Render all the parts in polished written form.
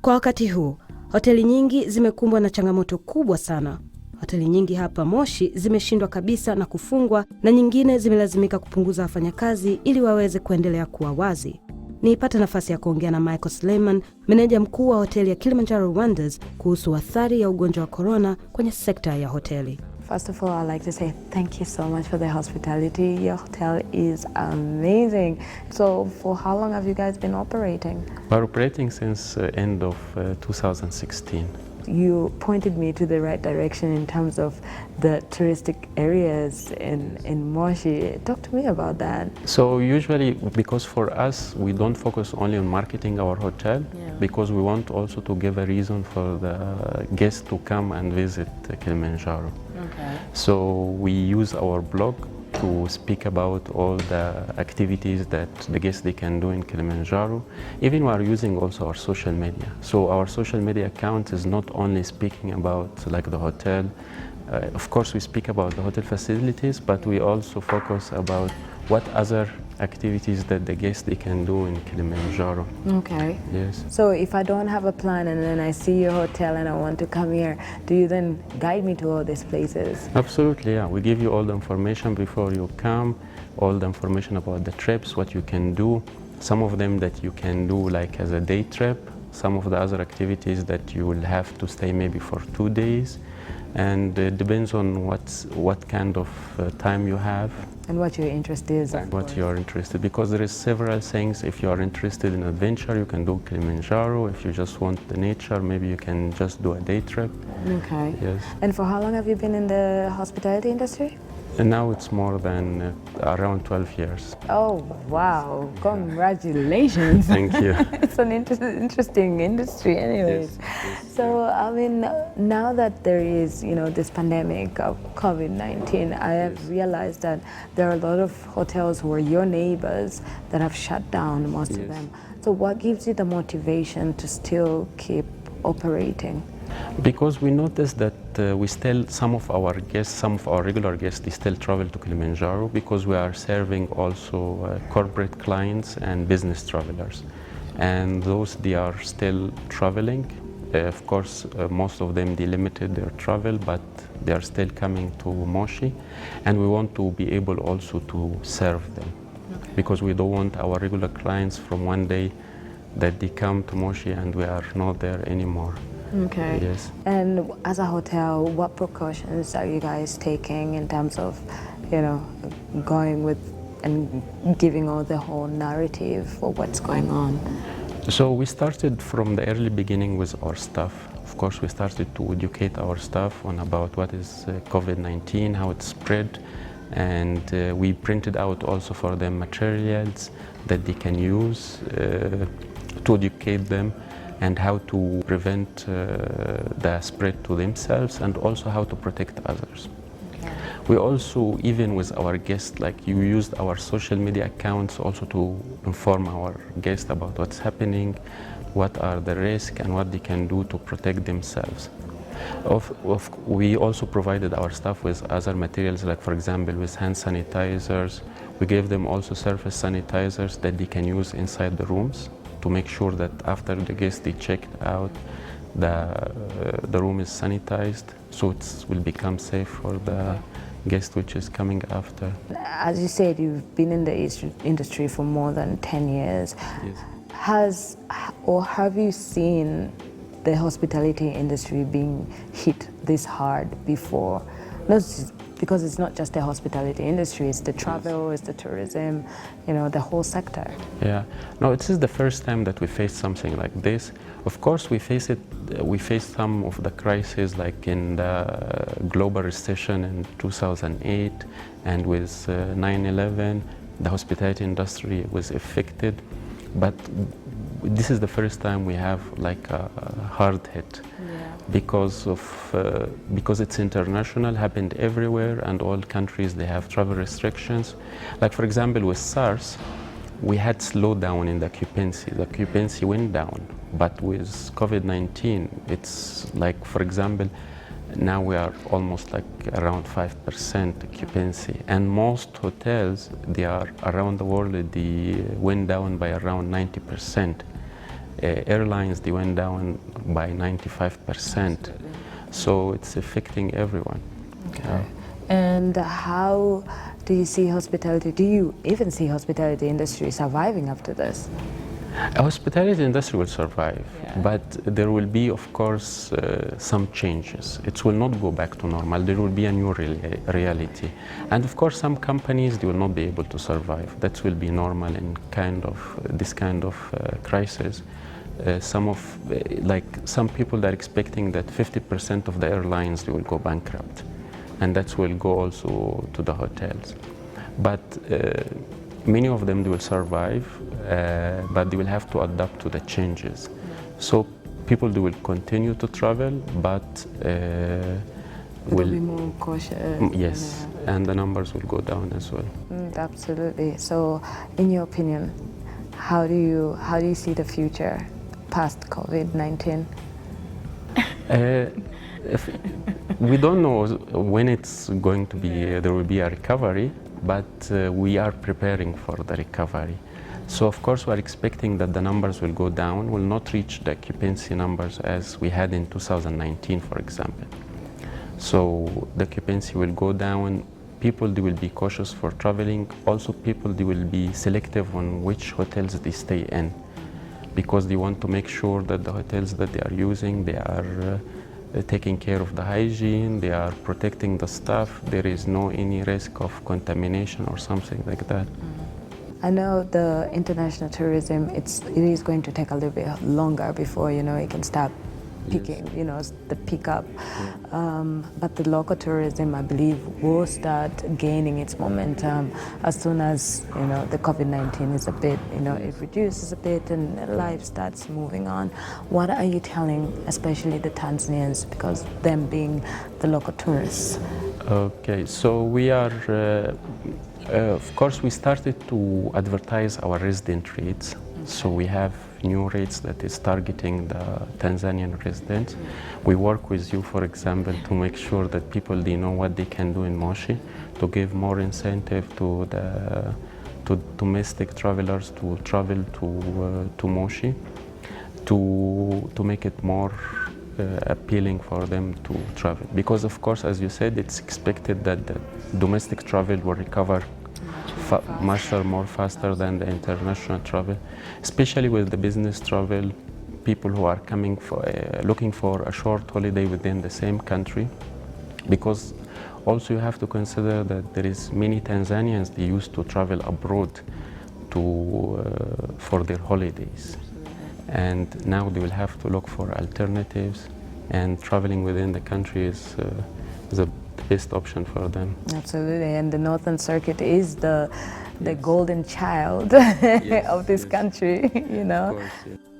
Kwa wakati huu, hoteli nyingi zimekumbwa na changamoto kubwa sana. Hoteli nyingi hapa Moshi zimeshindwa kabisa na kufungwa, na nyingine zimelazimika kupunguza wafanyakazi ili waweze kuendelea kuwa wazi. Nipata nafasi ya kuongea na Solaiman, meneja mkuu wa hoteli ya Kilimanjaro Wonders, kuhusu athari ya ugonjwa wa corona kwenye sekta ya hoteli. First of all, I'd like to say thank you so much for the hospitality. Your hotel is amazing. So for how long have you guys been operating? We're operating since end of 2016. You pointed me to the right direction in terms of the touristic areas in Moshi. Talk to me about that. So usually, because for us, we don't focus only on marketing our hotel, because we want also to give a reason for the guests to come and visit Kilimanjaro. Okay. So we use our blog to speak about all the activities that the guests they can do in Kilimanjaro. Even we are using also our social media. So our social media account is not only speaking about like the hotel. Of course we speak about the hotel facilities, but we also focus about what other activities that the guests they can do in Kilimanjaro. Okay. Yes. So if I don't have a plan and then I see your hotel and I want to come here, do you then guide me to all these places? Absolutely, yeah. We give you all the information before you come, all the information about the trips, what you can do. Some of them that you can do like as a day trip, some of the other activities that you will have to stay maybe for 2 days. And it depends on what kind of time you have. And what your interest is. What you are interested, because there is several things. If you are interested in adventure, you can do Kilimanjaro. If you just want the nature, maybe you can just do a day trip. Okay. Yes. And for how long have you been in the hospitality industry? And now it's more than around 12 years. Oh, wow. Congratulations. Thank you. It's an interesting industry anyways. Yes. So, I mean, now that there is, this pandemic of COVID-19, I have realized that there are a lot of hotels who are your neighbors that have shut down, most of them. So what gives you the motivation to still keep operating? Because we noticed that we still, some of our regular guests, they still travel to Kilimanjaro, because we are serving also corporate clients and business travelers. And those, they are still traveling. Of course, most of them, they limited their travel, but they are still coming to Moshi. And we want to be able also to serve them. Okay. Because we don't want our regular clients from one day that they come to Moshi and we are not there anymore. Okay. Yes. And as a hotel, what precautions are you guys taking in terms of, going with and giving all the whole narrative for what's going on? So we started from the early beginning with our staff. Of course, we started to educate our staff on about what is COVID-19, how it's spread, and we printed out also for them materials that they can use to educate them, and how to prevent the spread to themselves, and also how to protect others. Okay. We also, even with our guests, like you used our social media accounts also to inform our guests about what's happening, what are the risks, and what they can do to protect themselves. We also provided our staff with other materials, like for example with hand sanitizers. We gave them also surface sanitizers that they can use inside the rooms, to make sure that after the guests they checked out, the room is sanitized, so it will become safe for the guest which is coming after. As you said, you've been in the industry for more than 10 years. Yes. Have you seen the hospitality industry being hit this hard before? Because it's not just the hospitality industry, it's the travel, it's the tourism, the whole sector. Yeah, no, it is the first time that we face something like this. Of course, we faced some of the crises, like in the global recession in 2008, and with 9/11, the hospitality industry was affected. But this is the first time we have like a hard hit. Because it's international, happened everywhere, and all countries, they have travel restrictions. Like for example with SARS, we had slowdown in the occupancy. The occupancy went down, but with COVID-19, it's like, for example, now we are almost like around 5% occupancy, and most hotels, they are around the world, they went down by around 90%. airlines, they went down by 95%. So it's affecting everyone. Okay. And how do you see hospitality? Do you even see hospitality industry surviving after this? Hospitality industry will survive, but there will be, of course, some changes. It will not go back to normal. There will be a new reality. And of course, some companies, they will not be able to survive. That will be normal in this kind of crisis. Some people are expecting that 50% of the airlines, they will go bankrupt. And that will go also to the hotels. But many of them, they will survive, but they will have to adapt to the changes. So people, they will continue to travel, but will be more cautious. Yes, and the numbers will go down as well. Absolutely. So, in your opinion, how do you see the future past COVID-19? We don't know when it's going to be. There will be a recovery, but we are preparing for the recovery. So of course we are expecting that the numbers will go down, will not reach the occupancy numbers as we had in 2019, for example. So the occupancy will go down. People, they will be cautious for traveling. Also people, they will be selective on which hotels they stay in, because they want to make sure that the hotels that they are using, they are taking care of the hygiene, they are protecting the staff, there is no any risk of contamination or something like that. I know the international tourism, it is going to take a little bit longer before, it can start picking, the pickup. But the local tourism, I believe, will start gaining its momentum as soon as, the COVID-19 is a bit, it reduces a bit and life starts moving on. What are you telling, especially the Tanzanians, because them being the local tourists? Okay, so we are, of course, we started to advertise our resident rates. So we have new rates that is targeting the Tanzanian residents. We work with you, for example, to make sure that people, they know what they can do in Moshi, to give more incentive to domestic travelers to travel to Moshi, to make it more appealing for them to travel. Because of course, as you said, it's expected that the domestic travel will recover much more faster than the international travel, especially with the business travel, people who are coming for looking for a short holiday within the same country. Because also you have to consider that there is many Tanzanians, they used to travel abroad for their holidays, and now they will have to look for alternatives, and traveling within the country is a best option for them. Absolutely, and the Northern Circuit is the golden child of this country, Of course, yeah.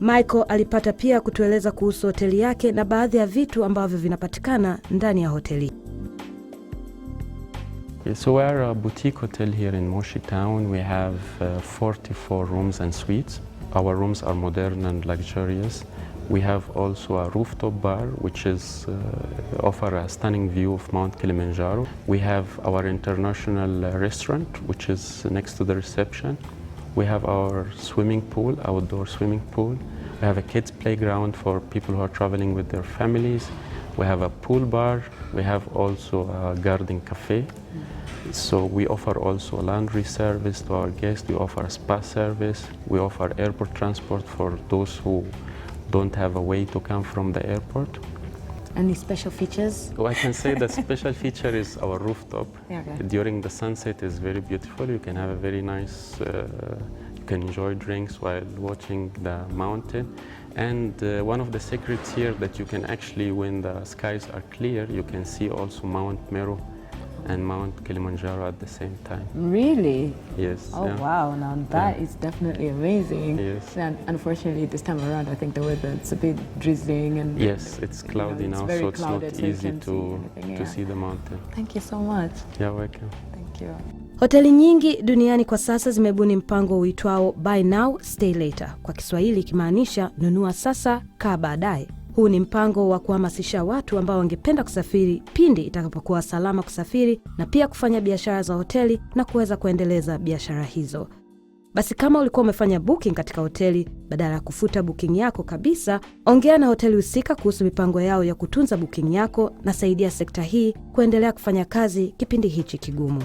Michael alipata pia kutueleza kuhusu hoteli yake na baadhi ya vitu ambavyo vinapatikana ndani ya hoteli. So we are a boutique hotel here in Moshi town. We have 44 rooms and suites. Our rooms are modern and luxurious. We have also a rooftop bar, which is offer a stunning view of Mount Kilimanjaro. We have our international restaurant, which is next to the reception. We have our swimming pool, outdoor swimming pool. We have a kids playground for people who are traveling with their families. We have a pool bar. We have also a garden cafe. So we offer also a laundry service to our guests. We offer a spa service. We offer airport transport for those who don't have a way to come from the airport. Any special features? I can say the special feature is our rooftop. Yeah, okay. During the sunset is very beautiful. You can have a very nice, you can enjoy drinks while watching the mountain. And one of the secrets here that you can actually, when the skies are clear, you can see also Mount Meru and Mount Kilimanjaro at the same time. Really? Yes. Oh, yeah. Wow, now that is definitely amazing. Yes. And unfortunately, this time around, I think the weather, it's a bit drizzling. And yes, it's cloudy now, so it's not easy to see the mountain. Thank you so much. You're welcome. Thank you. Hoteli nyingi duniani kwa sasa zimebuni mpango uitwao Buy Now, Stay Later. Kwa Kiswahili ikimaanisha nunua sasa, kaa baadaye. Huu ni mpango wa kuhamasisha watu ambao wangependa kusafiri pindi itakapokuwa salama kusafiri, na pia kufanya biashara za hoteli na kuweza kuendeleza biashara hizo. Basi kama ulikuwa umefanya booking katika hoteli, badala ya kufuta booking yako kabisa, ongea na hoteli husika kuhusu mipango yao ya kutunza booking yako na saidia sekta hii kuendelea kufanya kazi kipindi hichi kigumu.